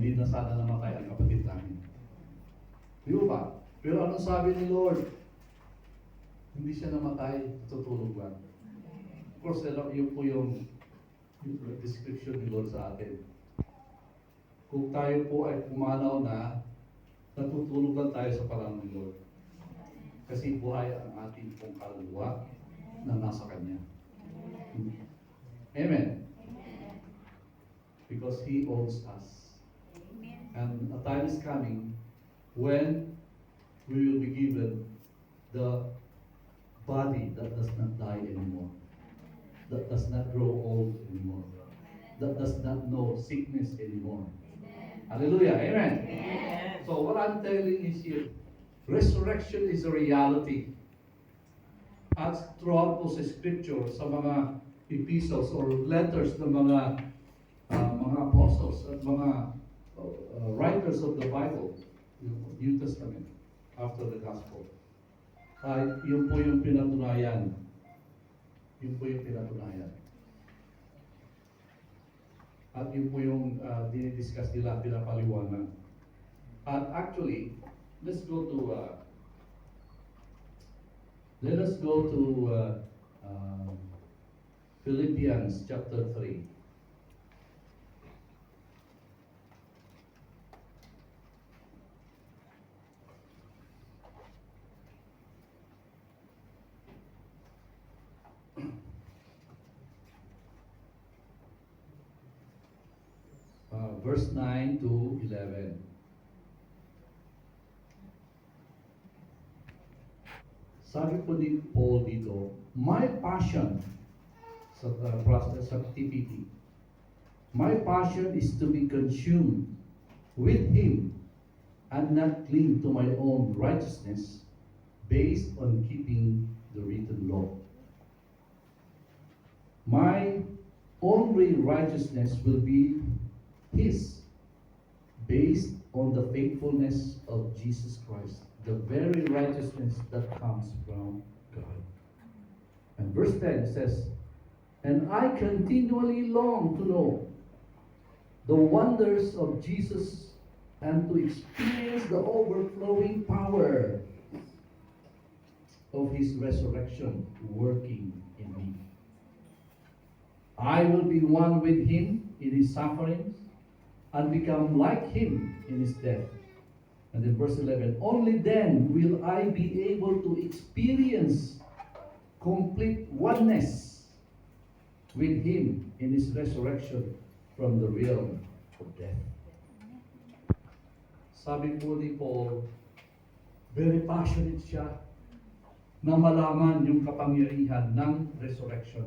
hindi na sana namatay ang kapatid namin. Di ba? Pero anong sabi ni Lord? Hindi siya namatay, tutulog lang. Of course, yun po yung description ni Lord sa atin. Kung tayo po ay pumanaw na, natutulog lang tayo sa panahon ni Lord. Kasi buhay ang ating pong kaluluwa na nasa Kanya. Amen. Because He owns us. And a time is coming when we will be given the body that does not die anymore, that does not grow old anymore, that does not know sickness anymore. Hallelujah. Amen. So what I'm telling is here, resurrection is a reality. At throughout po sa scripture, sa mga epistles or letters ng mga apostles at mga writers of the Bible, New Testament, after the Gospel, yun po yung pinatunayan. Yun po yung pinatunayan. At yun po yung dinidiscuss nila, pinapaliwanag. At actually, let us go to Philippians chapter 3. Verse 9 to 11. Sabi po ni Paul dito, my passion, sa TPT, my passion is to be consumed with Him and not cling to my own righteousness based on keeping the written law. My only righteousness will be His, based on the faithfulness of Jesus Christ, the very righteousness that comes from God. And verse 10 says, and I continually long to know the wonders of Jesus and to experience the overflowing power of His resurrection working in me. I will be one with Him in His sufferings and become like Him in His death. And in verse 11, only then will I be able to experience complete oneness with Him in His resurrection from the realm of death. Sabi po ni Paul, very passionate siya na malaman yung kapangyarihan ng resurrection,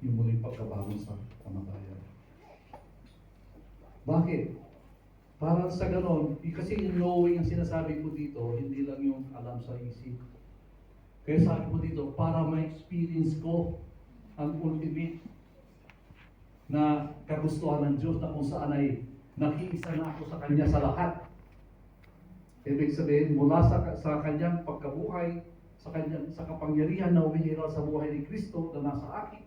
yung muling pagkabangon sa kamatayan. Bakit? Para sa ganon, kasi yung knowing ang sinasabi ko dito, hindi lang yung alam sa isip. Kaya sabi ko dito, para ma-experience ko ang ultimate na kagustuhan ng Diyos na kung saan ay nakiisa na ako sa Kanya sa lahat. Ibig sabihin, mula sa Kanyang pagkabuhay, sa kapangyarihan na umihiral sa buhay ni Kristo na nasa akin.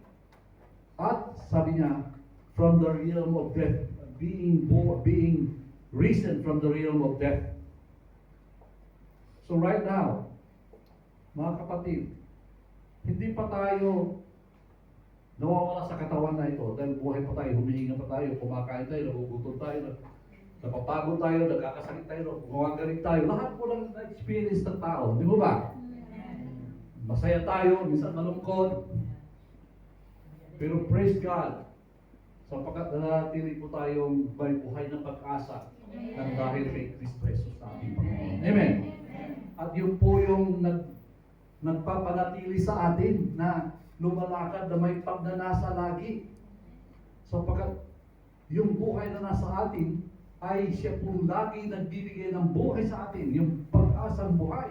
At sabi niya, from the realm of death, being risen from the realm of death. So right now, mga kapatid, hindi pa tayo nawawala sa katawan na ito dahil buhay pa tayo, humihinga pa tayo, kumakain tayo, nagugutom tayo, napapagod tayo, nagkakasakit tayo, gumagaling tayo. Lahat po lang na-experience ng tao, di mo ba? Masaya tayo, minsan malungkot. Pero praise God, sapagkat nanatili po tayong may buhay ng pag-asa ng dahil kay Kristo Jesus na ating Panginoon. Amen. At yun po yung nagpapanatili sa atin na lumalakad na may pagnanasa lagi. Sapagkat yung buhay na nasa atin ay siya po lagi nagbibigay ng buhay sa atin, yung pag-asang buhay.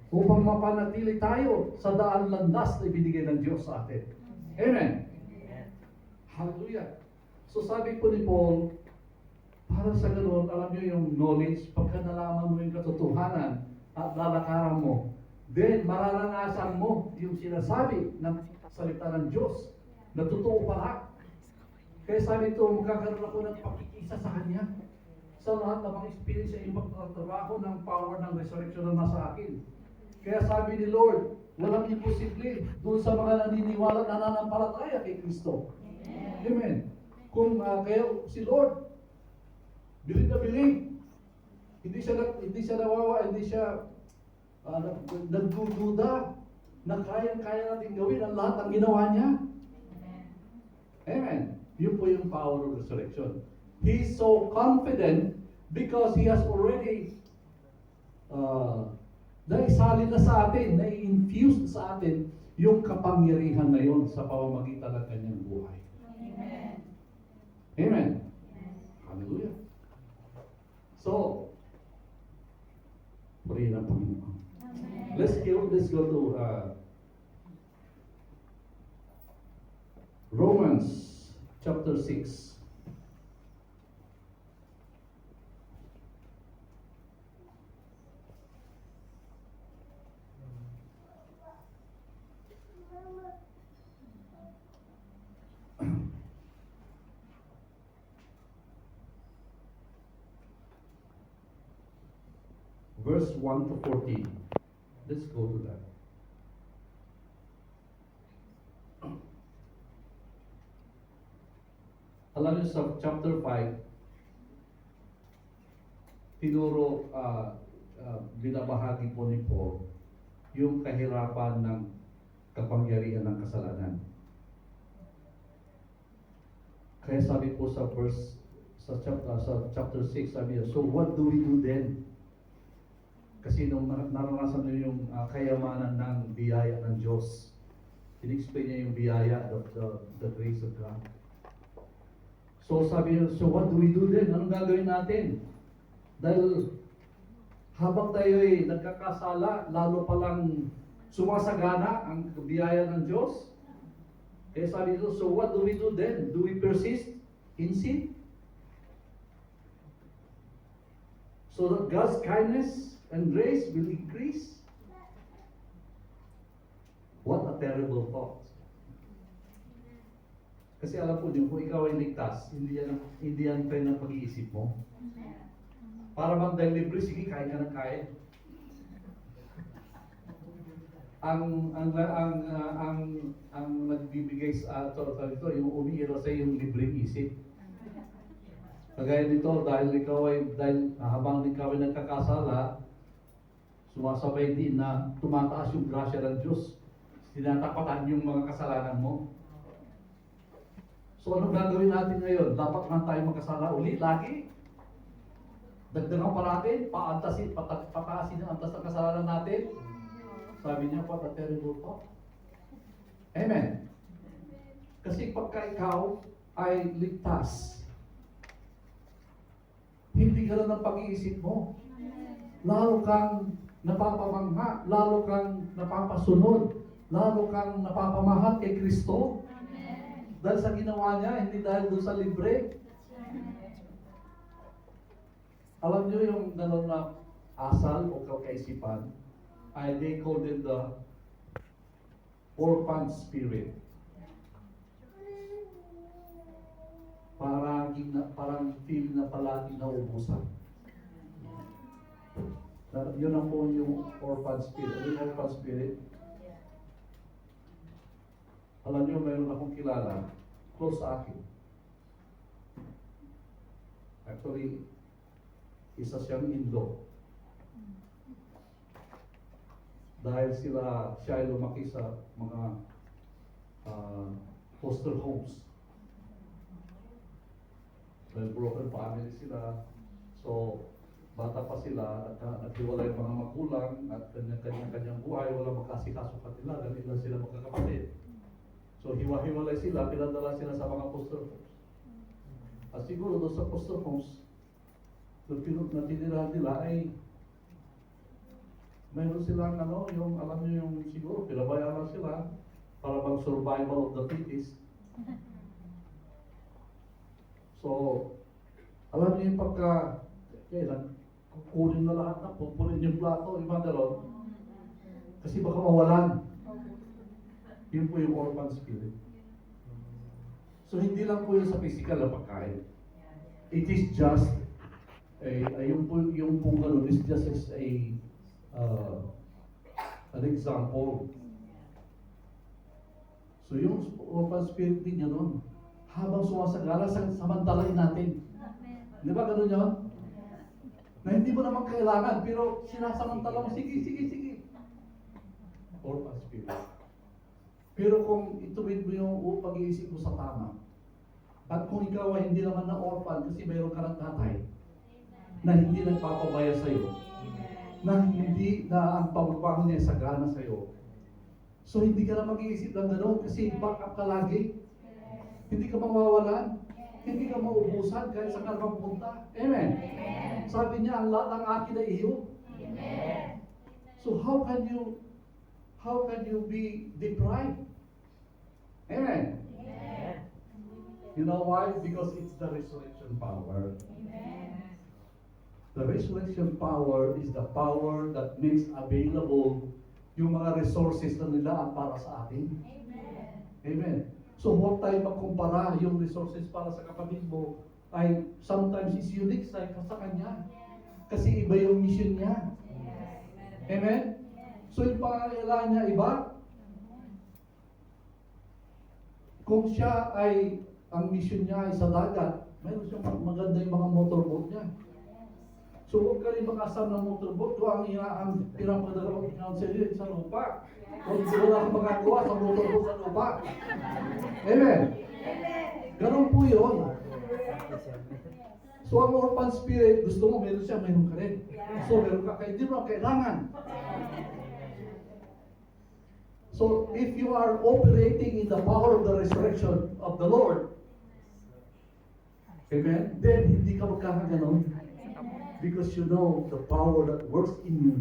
Upang mapanatili tayo sa daan landas na ibinigay ng Diyos sa atin. Amen. Hallelujah. So sabi po ni Paul, para sa ganoon, alam niyo yung knowledge, pagka nalaman mo yung katotohanan at lalakaran mo, then mararanasan mo yung sinasabi ng salita ng Diyos na totoo pala. Kaya sabi ito, magkakaroon ako ng pakikisa sa Kanya. Sa lahat ng mga experience sa ibang trabaho ng power ng resurrection na nasa akin. Kaya sabi ni Lord, walang imposible doon sa mga naniniwala na nananampalataya kay Kristo. Amen. Kung kaya si Lord, bilib na bilib. Hindi siya nawawa, hindi siya nagdududa na kaya natin gawin ang lahat ng ginawa niya. Amen. Yun po yung power of resurrection. He's so confident because He has already naisalin na sa atin, nai-infuse sa atin yung kapangyarihan na yun sa pamamagitan ng kanyang buhay. Amen. Amen. Hallelujah. So, purihin ang Panginoon. Let's go to Romans chapter 6. Verse 1 to 14. Let's go to that. Alam niyo sa chapter 5, tinuro, binabahagi po ni Paul yung kahirapan ng kapangyarihan ng kasalanan. Kaya sabi po sa chapter 6, sabi niya, so what do we do then? Kasi nung naranasan niyo yung kayamanan ng biyaya ng Diyos, in-explain niya yung biyaya, the grace of God. So sabi niya, so what do we do then? Anong gagawin natin? Dahil habang tayo ay nagkakasala, lalo palang sumasagana ang biyaya ng Diyos. Kaya sabi niya, so what do we do then? Do we persist in sin? So that God's kindness and grace will increase. What a terrible thought. Kasi alam po niyo, kung ikaw ay ligtas, hindi yan tayo ng pag-iisip mo. Para bang dahil libre, sige, kain ka ng kain. Ang nagbibigay sa ito, yung umiiral sa yung libreng isip. Kagaya nito, dahil habang ikaw ay nagkakasala, sumasabay din na tumataas yung grasya ng Diyos. Tinatapatan yung mga kasalanan mo. So anong gagawin natin ngayon? Dapat man tayo magkasala uli, lagi? Dagdagan pa natin, pataasin ang antas ng kasalanan natin. Sabi niya, what a terrible thought. Amen. Kasi pagka ikaw ay ligtas, hindi ka lang ng pag-iisip mo. Lalo kang napapamangha, lalo kang napapasunod, lalo kang napapamahal kay Kristo. Dahil sa ginawa niya, hindi dahil doon sa libre. Alam niyo yung gano'n na asal o kaisipan, they call it the orphan spirit. Parang feel na palagi nauubusan. Yun ang po yung orphan spirit. Yung orphan spirit, alam niyo, mayroon akong kilala, close sa akin. Actually, isa siyang Indo. Dahil siya ay lumaki sa mga foster homes. Dahil broken family sila. So, bata pa sila, naghiwalay mga magulang at kanyang buhay, wala magkasikaso kanila, dahil lang sila magkakapatid. So, hiwa-hiwalay sila, pinadala sila sa mga foster homes. At siguro doon sa foster homes, na tinirahan nila ay mayroon silang yung alam niyo yung siguro pinabayaan lang sila para bang survival of the fittest. So, alam niyo yung pagka kailan kukunin na lahat na, pupunin yung plato, yung madaron, kasi baka mawalan. Yun po yung orphan spirit. So hindi lang po yun sa physical na pagkain. It is just yung pong ganun is just as an example. So yung orphan spirit din yun nun, habang sumasagala, samantalain natin. Di ba ganun yun? Na hindi mo naman kailangan, pero sinasamantala mo, sige. Orphan spirit. Pero kung ituwid mo yung pag-iisip mo sa tama, at kung ikaw ay hindi naman na orphan kasi mayroon ka ng tatay na hindi nagpapabaya sa'yo, na hindi na ang pagpapahon niya sagana sa'yo, so hindi ka na mag-iisip ng gano'n kasi back up ka lagi. Hindi ka mawawalan. Hindi ka maubusan kahit sa ka punta. Amen. Sabi niya, ang lahat ng akin ay iyo. So how can you be deprived? Amen. You know why? Because it's the resurrection power. The resurrection power is the power that makes available yung mga resources na nila para sa atin. Amen. So huwag tayo magkumpara yung resources para sa kapatid mo ay sometimes is unique sa kanya. Kasi iba yung mission niya. Amen? So yung pangangailangan niya iba. Kung siya ay, ang mission niya ay sa dagat, mayroon siyang maganda yung mga motorboat niya. So huwag ka rin makasama ng motorboat kung ang pinapadalawang counselor sa lupa. Kung wala kang magagawa sa motorboat sa lupa. Amen? Ganun po yun. So ang orphan spirit, gusto mo meron siya, meron ka rin. So meron ka, hindi mo kailangan. So if you are operating in the power of the resurrection of the Lord, amen, then hindi ka magkakaganon. Because you know the power that works in you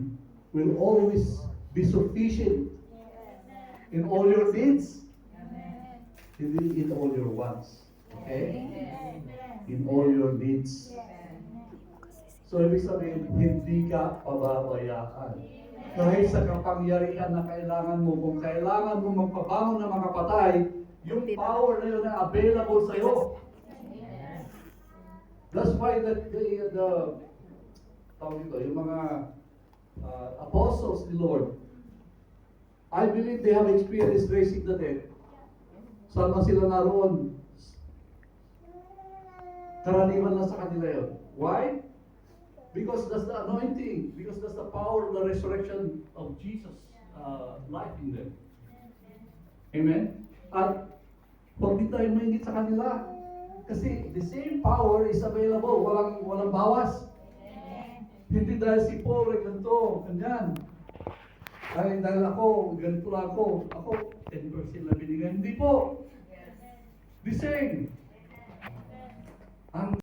will always be sufficient in all your needs, in all your wants. Okay? In all your needs. So ibig sabihin, hindi ka pababayaan. Kahit sa kapangyarihan na kailangan mo, kung kailangan mo magpabangon ng mga patay, yung power na yun na available sa'yo. That's why yung mga apostles ni Lord, I believe they have experienced raising the dead. Saan man sila naroon? Karaniwan lang sa kanila yun. Why? Because that's the anointing. Because that's the power of the resurrection of Jesus' life in them. Amen? At huwag din tayo mahingit sa kanila. Kasi the same power is available. Walang bawas. Hindi dahil si Paul ay ganito, ganyan. Ay, dahil ako, ganito lang ako. Ako, 10% na binigay. Hindi po. The same. Ang